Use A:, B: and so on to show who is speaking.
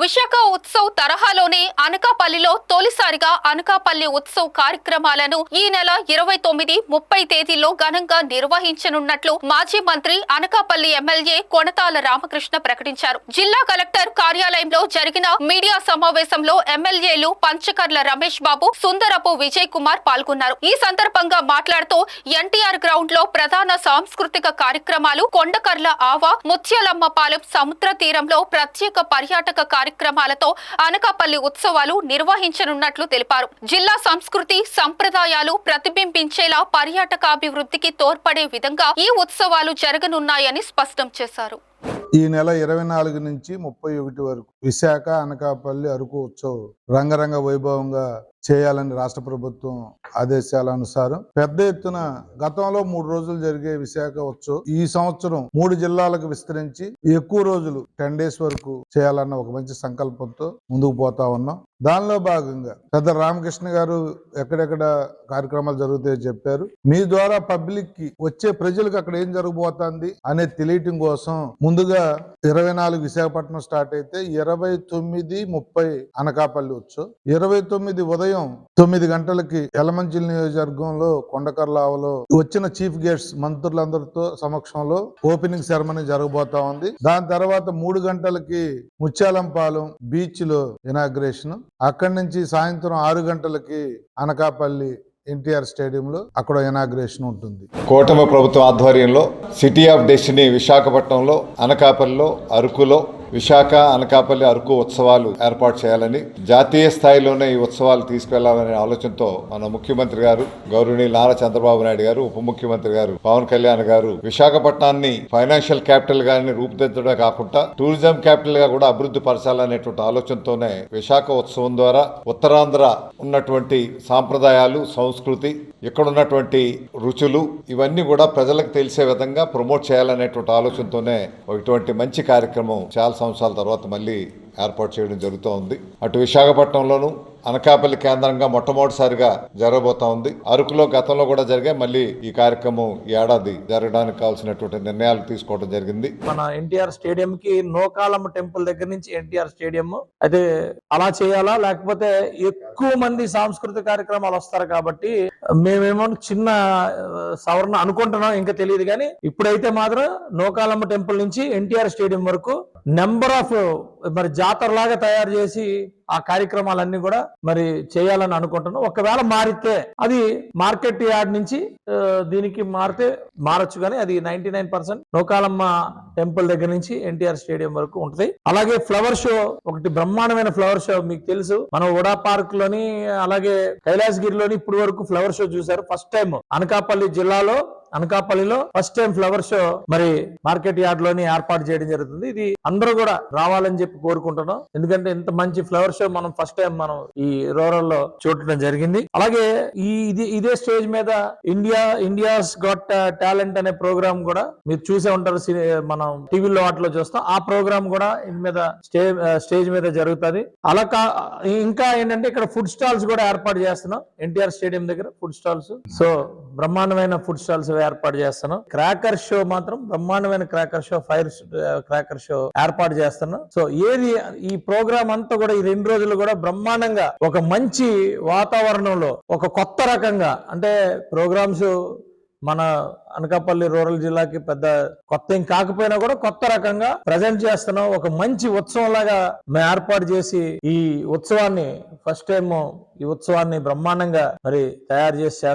A: విశాఖ ఉత్సవ్ తరహాలోనే అనకాపల్లిలో తొలిసారిగా అనకాపల్లి ఉత్సవ్ కార్యక్రమాలను ఈ నెల 29, 30 తేదీల్లో ఘనంగా నిర్వహించనున్నట్లు మాజీ మంత్రి అనకాపల్లి ఎమ్మెల్యే కొనతాల రామకృష్ణ ప్రకటించారు. జిల్లా కలెక్టర్ కార్యాలయంలో జరిగిన మీడియా సమావేశంలో ఎమ్మెల్యేలు పంచకర్ల రమేష్ బాబు, సుందరపు విజయ్ కుమార్ పాల్గొన్నారు. ఈ సందర్భంగా మాట్లాడుతూ ఎన్టీఆర్ గ్రౌండ్ లో ప్రధాన సాంస్కృతిక కార్యక్రమాలు, కొండకర్ల ఆవ, ముత్యాలమ్మపాలెం సముద్ర తీరంలో ప్రత్యేక పర్యాటక కార్యక్రమాలతో అనకాపల్లి ఉత్సవాలు నిర్వహించనున్నట్లు తెలిపారు. జిల్లా సంస్కృతి సంప్రదాయాలు ప్రతిబింబించేలా పర్యాటకాభివృద్ధికి తోడ్పడే విధంగా ఈ ఉత్సవాలు జరగనున్నాయని స్పష్టం చేశారు.
B: ఈ నెల 24 నుంచి 31 వరకు విశాఖ అనకాపల్లి అరకు ఉత్సవ్ రంగరంగ వైభవంగా చేయాలని రాష్ట్ర ప్రభుత్వం ఆదేశాల అనుసారం పెద్ద ఎత్తున గతంలో 3 రోజులు జరిగే విశాఖ ఉత్సవ్ ఈ సంవత్సరం 3 జిల్లాలకు విస్తరించి ఎక్కువ రోజులు 10 days వరకు చేయాలన్న ఒక మంచి సంకల్పంతో ముందుకు పోతా ఉన్నాం. దానిలో భాగంగా పెద్ద రామకృష్ణ గారు ఎక్కడెక్కడ కార్యక్రమాలు జరుగుతాయో చెప్పారు. మీ ద్వారా పబ్లిక్ కి వచ్చే ప్రజలకు అక్కడ ఏం జరగబోతుంది అనేది తెలియటం కోసం ముందుగా 24 విశాఖపట్నం స్టార్ట్ అయితే 29, 30 అనకాపల్లి ఉత్సవ్, 29 ఉదయం 9 గంటలకి యలమంచిలి నియోజకవర్గంలో కొండకర్లావలో వచ్చిన చీఫ్ గెస్ట్స్ మంత్రులందరితో సమక్షంలో ఓపెనింగ్ సెరమనీ జరగబోతా ఉంది. దాని తర్వాత 3 గంటలకి ముత్యాలంపాలెం బీచ్ లో ఇనాగ్రేషన్, అక్కడి నుంచి సాయంత్రం 6 గంటలకి అనకాపల్లి ఎన్టీఆర్ స్టేడియంలో అక్కడ ఇనాగ్రేషన్ ఉంటుంది.
C: కూటమి ప్రభుత్వం ఆధ్వర్యంలో సిటీ ఆఫ్ డెస్టినీ విశాఖపట్నంలో, అనకాపల్లిలో, అరకులో విశాఖ అనకాపల్లి అరకు ఉత్సవాలు ఏర్పాటు చేయాలని, జాతీయ స్థాయిలోనే ఈ ఉత్సవాలు తీసుకెళ్లాలనే ఆలోచనతో మన ముఖ్యమంత్రి గారు గౌరవనీయులు నారా చంద్రబాబు నాయుడు గారు, ఉప ముఖ్యమంత్రి గారు పవన్ కళ్యాణ్ గారు విశాఖపట్నాన్ని ఫైనాన్షియల్ క్యాపిటల్ గాని రూపుదిద్దడమే కాకుండా టూరిజం క్యాపిటల్ గా కూడా అభివృద్ధి పరచాలనేటువంటి ఆలోచనతోనే విశాఖ ఉత్సవం ద్వారా ఉత్తరాంధ్ర ఉన్నటువంటి సాంప్రదాయాలు, సంస్కృతి, ఇక్కడ ఉన్నటువంటి రుచులు ఇవన్నీ కూడా ప్రజలకు తెలిసే విధంగా ప్రమోట్ చేయాలనేటువంటి ఆలోచనతోనే ఇటువంటి మంచి కార్యక్రమం చాలా సంవత్సరాల తర్వాత మళ్ళీ ఏర్పాటు చేయడం జరుగుతూ ఉంది. అటు విశాఖపట్నంలోను అనకాపల్లి కేంద్రంగా మొట్టమొదటిసారిగా జరగబోతా ఉంది. అరకులో గతంలో కూడా జరిగాయి. మళ్ళీ ఈ కార్యక్రమం ఏడాది జరగడానికి కావాల్సినటువంటి నిర్ణయాలు తీసుకోవడం జరిగింది.
D: మన ఎన్టీఆర్ స్టేడియం కి నోకాలమ్మ టెంపుల్ దగ్గర నుంచి ఎన్టీఆర్ స్టేడియం అయితే అలా చేయాలా, లేకపోతే ఎక్కువ మంది సాంస్కృతిక కార్యక్రమాలు వస్తారు కాబట్టి మేమేమో చిన్న సవరణ అనుకుంటున్నాం, ఇంకా తెలియదు. కానీ ఇప్పుడైతే మాత్రం నోకాలమ్మ టెంపుల్ నుంచి ఎన్టీఆర్ స్టేడియం వరకు నెంబర్ ఆఫ్ మరి జాతరలాగా తయారు చేసి ఆ కార్యక్రమాలన్నీ కూడా మరి చేయాలని అనుకుంటున్నాం. ఒకవేళ మారితే అది మార్కెట్ యార్డ్ నుంచి దీనికి మారచ్చు, కానీ అది 99% నోకాలమ్మ టెంపుల్ దగ్గర నుంచి ఎన్టీఆర్ స్టేడియం వరకు ఉంటుంది. అలాగే ఫ్లవర్ షో ఒకటి, బ్రహ్మాండమైన ఫ్లవర్ షో మీకు తెలుసు. మనం ఉడా పార్క్ లోని అలాగే కైలాసగిరిలోని ఇప్పుడు వరకు ఫ్లవర్ షో చూసారు. ఫస్ట్ టైం అనకాపల్లి జిల్లాలో అనకాపల్లిలో ఫస్ట్ టైం ఫ్లవర్ షో మరి మార్కెట్ యార్డ్ లోని ఏర్పాటు చేయడం జరుగుతుంది. ఇది అందరూ కూడా రావాలని చెప్పి కోరుకుంటున్నాం. ఎందుకంటే ఇంత మంచి ఫ్లవర్ షో మనం ఫస్ట్ టైం మనం ఈ రూరల్ లో చూడటం జరిగింది. అలాగే ఇదే స్టేజ్ మీద ఇండియాస్ గాట్ టాలెంట్ అనే ప్రోగ్రామ్ కూడా మీరు చూసే ఉంటారు, మనం టీవీలో వాటిలో చూస్తాం. ఆ ప్రోగ్రామ్ కూడా ఇంటి మీద స్టేజ్ మీద జరుగుతుంది. అలా ఇంకా ఏంటంటే ఇక్కడ ఫుడ్ స్టాల్స్ కూడా ఏర్పాటు చేస్తున్నాం. ఎన్టీఆర్ స్టేడియం దగ్గర ఫుడ్ స్టాల్స్, సో బ్రహ్మాండమైన ఫుడ్ స్టాల్స్ ఏర్పాటు చేస్తున్నాం. క్రాకర్ షో మాత్రం బ్రహ్మాండమైన cracker show, fire cracker show ఏర్పాటు చేస్తున్నాం. సో ఈ ప్రోగ్రామ్ అంతా కూడా ఈ 2 రోజులు కూడా బ్రహ్మాండంగా ఒక మంచి వాతావరణంలో ఒక కొత్త రకంగా, అంటే ప్రోగ్రామ్స్ మన అనకాపల్లి రూరల్ జిల్లాకి పెద్ద కొత్త ఏం కాకపోయినా కూడా కొత్త రకంగా ప్రజెంట్ చేస్తున్నాం. ఒక మంచి ఉత్సవం లాగా మేము ఏర్పాటు చేసి ఈ ఉత్సవాన్ని ఫస్ట్ టైం ఈ ఉత్సవాన్ని బ్రహ్మాండంగా మరి తయారు చేస్తాం.